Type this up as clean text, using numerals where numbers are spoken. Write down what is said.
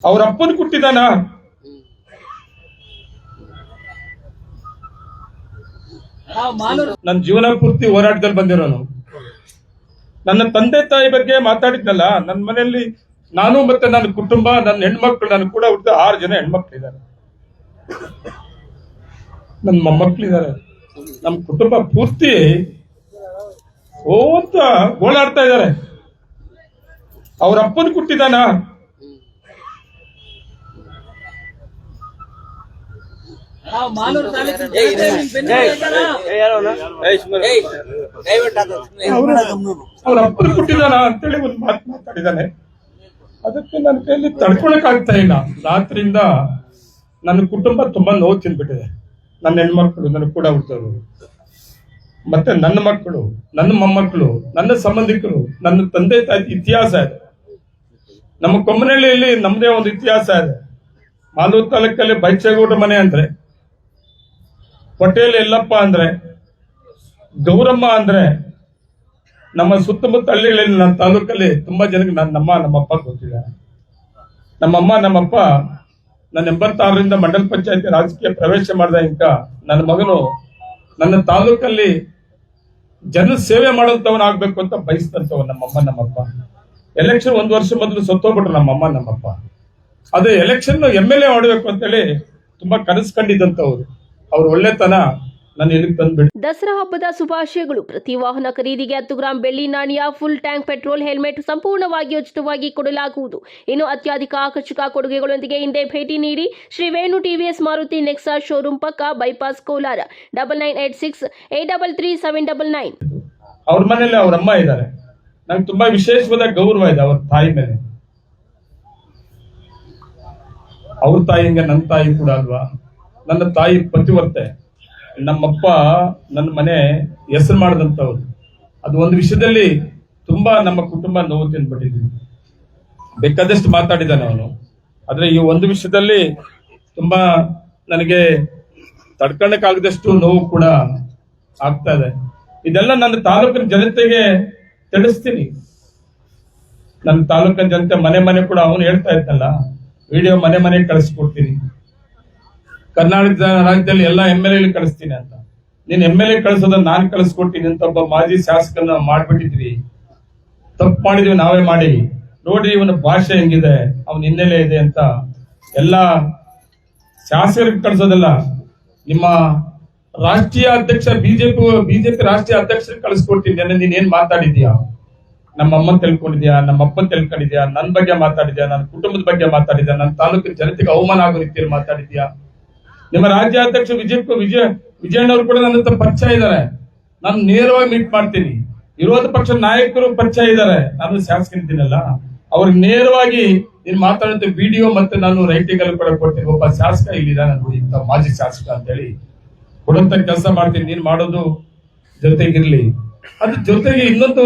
ಅವ್ರ ಅಪ್ಪನ ಕೊಟ್ಟಿದ್ದಾನ. ನನ್ನ ಜೀವನ ಪೂರ್ತಿ ಹೋರಾಟದಲ್ಲಿ ಬಂದಿರೋನು. ನನ್ನ ತಂದೆ ತಾಯಿ ಬಗ್ಗೆ ಮಾತಾಡಿದ್ನಲ್ಲ, ನನ್ನ ಮನೆಯಲ್ಲಿ ನಾನು ಮತ್ತೆ ನನ್ನ ಕುಟುಂಬ, ನನ್ನ ಹೆಣ್ಮಕ್ಳು, ನನ್ನ ಕೂಡ ಹುಟ್ಟಿದ 6 ಜನ ಹೆಣ್ಮಕ್ಳಿದ್ದಾರೆ, ನನ್ನ ಮೊಮ್ಮಕ್ಳಿದ್ದಾರೆ. ನಮ್ಮ ಕುಟುಂಬ ಪೂರ್ತಿ ಅಂತ ಓಡಾಡ್ತಾ ಇದ್ದಾರೆ. ಅವ್ರ ಅಪ್ಪನ ಕೊಟ್ಟಿದ್ದಾನ. ಅವ್ರ ಅಪ್ಪನ ಕೊಟ್ಟಿದ್ದಾನ ಅಂತೇಳಿ ಒಂದು ಮಾತು ಮಾತಾಡಿದ್ದಾನೆ. ಅದಕ್ಕೆ ನನ್ನ ಕೈಯಲ್ಲಿ ತಡ್ಕೊಳಕ್ ಆಗ್ತಾ ಇಲ್ಲ. ರಾತ್ರಿಯಿಂದ ನನ್ನ ಕುಟುಂಬ ತುಂಬಾ ನೋವು ತಿಂದ್ಬಿಟ್ಟಿದೆ. ನನ್ನ ಹೆಣ್ಮಕ್ಳು, ನನ್ನ ಕೂಡ ಹುಟ್ಟೋರು, ಮತ್ತೆ ನನ್ನ ಮಕ್ಕಳು, ನನ್ನ ಮೊಮ್ಮಕ್ಕಳು, ನನ್ನ ಸಂಬಂಧಿಕರು, ನನ್ನ ತಂದೆ ತಾಯಿ ಇತಿಹಾಸ ಇದೆ. ನಮ್ಮ ಕೊಮ್ಮನಹಳ್ಳಿಯಲ್ಲಿ ನಮ್ದೇ ಒಂದು ಇತಿಹಾಸ ಇದೆ. ಮಾಲೂರು ತಾಲೂಕಲ್ಲಿ ಬೈಚೇಗೌಡ ಮನೆ ಅಂದ್ರೆ, ಪಟೇಲ್ ಯಲ್ಲಪ್ಪ ಅಂದ್ರೆ, ಗೌರಮ್ಮ ಅಂದ್ರೆ, ನಮ್ಮ ಸುತ್ತಮುತ್ತ ಹಳ್ಳಿಗಳಲ್ಲಿ ನನ್ನ ತಾಲೂಕಲ್ಲಿ ತುಂಬಾ ಜನಕ್ಕೆ ನಮ್ಮಪ್ಪ ಗೊತ್ತಿದೆ. ನಮ್ಮಮ್ಮ ನಮ್ಮಪ್ಪ ನನ್ನ 86ರಿಂದ ಮಂಡಲ ಪಂಚಾಯತಿ ರಾಜಕೀಯ ಪ್ರವೇಶ ಮಾಡಿದ ಇಂಕ ನನ್ನ ಮಗನು ನನ್ನ ತಾಲೂಕಲ್ಲಿ ಜನ ಸೇವೆ ಮಾಡೋಂಥವನಾಗ್ಬೇಕು ಅಂತ ಬಯಸ್ತಂತವ ನಮ್ಮಮ್ಮ ನಮ್ಮಪ್ಪ. ಎಲೆಕ್ಷನ್ 1 ವರ್ಷ ಮೊದಲು ಸತ್ತೋಗ್ಬಿಟ್ರು ನಮ್ಮಮ್ಮ ನಮ್ಮಪ್ಪ. ಅದೇ ಎಲೆಕ್ಷನ್ MLA ಮಾಡಬೇಕು ಅಂತೇಳಿ ತುಂಬಾ ಕನಸು ಕಂಡಿದ್ದಂತವ್ರು. ಅವ್ರ ಒಳ್ಳೆತನ ನಾನು ಎಲ್ಲಿಗೆ ತಂದ್ಬಿಟ್ಟು. ದಸರಾ ಹಬ್ಬದ ಶುಭಾಶಯಗಳು. ಪ್ರತಿ ವಾಹನ ಖರೀದಿಗೆ 10 ಗ್ರಾಂ ಬೆಳ್ಳಿ ನಾಣ್ಯ, ಫುಲ್ ಟ್ಯಾಂಕ್ ಪೆಟ್ರೋಲ್, ಹೆಲ್ಮೆಟ್ ಸಂಪೂರ್ಣವಾಗಿ ಉಚಿತವಾಗಿ ಕೊಡಲಾಗುವುದು. ಇನ್ನು ಅತ್ಯಧಿಕ ಆಕರ್ಷಕ ಕೊಡುಗೆಗಳೊಂದಿಗೆ ಹಿಂದೆ ಭೇಟಿ ನೀಡಿ ಶ್ರೀ ವೇಣು TVS ಮಾರುತಿ ನೆಕ್ಸಾ ಶೋರೂಮ್ ಪಕ್ಕ, ಬೈಪಾಸ್, ಕೋಲಾರ. 9986833799. ಅವ್ರ ಮನೇಲಿ ಅವ್ರ ಅಮ್ಮ ಇದ್ದಾರೆ. ನಂಗೆ ತುಂಬಾ ವಿಶೇಷವಾದ ಗೌರವ ಇದೆ ಅವ್ರ ತಾಯಿ ಮೇಲೆ. ಅವ್ರ ತಾಯಿ ಹಿಂಗೆ ನನ್ನ ತಾಯಿ ಕೂಡ ಅಲ್ವಾ. ನನ್ನ ತಾಯಿ ಪತಿವರ್ತೆ. ನಮ್ಮಪ್ಪ ನನ್ನ ಮನೆ ಹೆಸರು ಮಾಡಿದಂಥವ್ರು. ಅದು ಒಂದು ವಿಷಯದಲ್ಲಿ ತುಂಬಾ ನಮ್ಮ ಕುಟುಂಬ ನೋವು ತಿಂದ್ಬಿಟ್ಟಿದ್ವಿ. ಬೇಕಾದಷ್ಟು ಮಾತಾಡಿದ್ದಾನೆ ಅವನು. ಆದ್ರೆ ಈ ಒಂದು ವಿಷಯದಲ್ಲಿ ತುಂಬಾ ನನಗೆ ತಡ್ಕೊಳ್ಳಕ್ಕಾಗದಷ್ಟು ನೋವು ಕೂಡ ಆಗ್ತಾ ಇದೆ. ಇದೆಲ್ಲ ನನ್ನ ತಾಲೂಕಿನ ಜನತೆಗೆ ತಿಳಿಸ್ತೀನಿ. ನನ್ನ ತಾಲೂಕಿನ ಜನತೆ ಮನೆ ಕೂಡ ಅವನು ಹೇಳ್ತಾ ಇದ್ದಲ್ಲ, ವಿಡಿಯೋ ಮನೆ ಕಳಿಸ್ಕೊಡ್ತೀನಿ. ಕರ್ನಾಟಕ ರಾಜ್ಯದಲ್ಲಿ ಎಲ್ಲ MLA ಕಳಿಸ್ತೀನಿ ಅಂತ. ನೀನ್ MLA ಕಳಿಸೋದನ್ನ ನಾನು ಕಳಿಸ್ಕೊಡ್ತೀನಿ ಅಂತ ಒಬ್ಬ ಮಾಜಿ ಶಾಸಕನ ಮಾಡ್ಬಿಟ್ಟಿದ್ರಿ. ತಪ್ಪು ಮಾಡಿದ್ವಿ ನಾವೇ ಮಾಡಿ. ನೋಡ್ರಿ ಇವನ ಭಾಷೆ ಹೆಂಗಿದೆ, ಅವನ ಹಿನ್ನೆಲೆ ಇದೆ ಅಂತ ಎಲ್ಲ ಶಾಸಕರಿಗೆ ಕಳಿಸೋದಲ್ಲ, ನಿಮ್ಮ ರಾಷ್ಟ್ರೀಯ ಅಧ್ಯಕ್ಷ ಬಿಜೆಪಿ ರಾಷ್ಟ್ರೀಯ ಅಧ್ಯಕ್ಷರಿಗೆ ಕಳಿಸ್ಕೊಡ್ತೀನಿ. ನೀನ್ ಏನ್ ಮಾತಾಡಿದ್ಯಾ? ನಮ್ಮ ಅಮ್ಮನ್ ತಿಳ್ಕೊಂಡಿದ್ಯಾ, ನಮ್ಮ ಅಪ್ಪನ್ ತಿಳ್ಕೊಂಡಿದ್ಯಾ, ನನ್ನ ಬಗ್ಗೆ ಮಾತಾಡಿದ್ಯಾ, ನನ್ನ ಕುಟುಂಬದ ಬಗ್ಗೆ ಮಾತಾಡಿದ್ಯಾ, ನನ್ನ ತಾಲೂಕಿನ ಜನತೆಗೆ ಅವಮಾನ ಆಗೋ ರೀತಿಯಲ್ಲಿ ಮಾತಾಡಿದ್ಯಾ? ನಿಮ್ಮ ರಾಜ್ಯಾಧ್ಯಕ್ಷ ವಿಜಯಣ್ಣವ್ರು ಕೂಡ ನನ್ನ ಹತ್ರ ಪರಿಚಯ ಇದ್ದಾರೆ. ನಾನು ನೇರವಾಗಿ ಮೀಟ್ ಮಾಡ್ತೀನಿ. ವಿರೋಧ ಪಕ್ಷ ನಾಯಕರು ಪರಿಚಯ ಇದ್ದಾರೆ. ನಾನು ಶಾಸಕನಿದ್ದೀನಲ್ಲ, ಅವ್ರಿಗೆ ನೇರವಾಗಿ ನೀನ್ ಮಾತಾಡೋಂಥ ವಿಡಿಯೋ ಮತ್ತೆ ನಾನು ರೈಟಿಂಗ್ ಅಲ್ಲಿ ಕೂಡ ಕೊಡ್ತೀನಿ. ಒಬ್ಬ ಶಾಸಕ ಇಲ್ಲಿದೆ ನಾನು ಇಂಥ ಮಾಜಿ ಶಾಸಕ ಅಂತ ಹೇಳಿ ಕೊಡುವಂತ ಕೆಲಸ ಮಾಡ್ತೀನಿ. ನೀನ್ ಮಾಡೋದು ಜೊತೆಗಿರ್ಲಿ. ಅದ್ರ ಜೊತೆಗೆ ಇನ್ನೊಂದು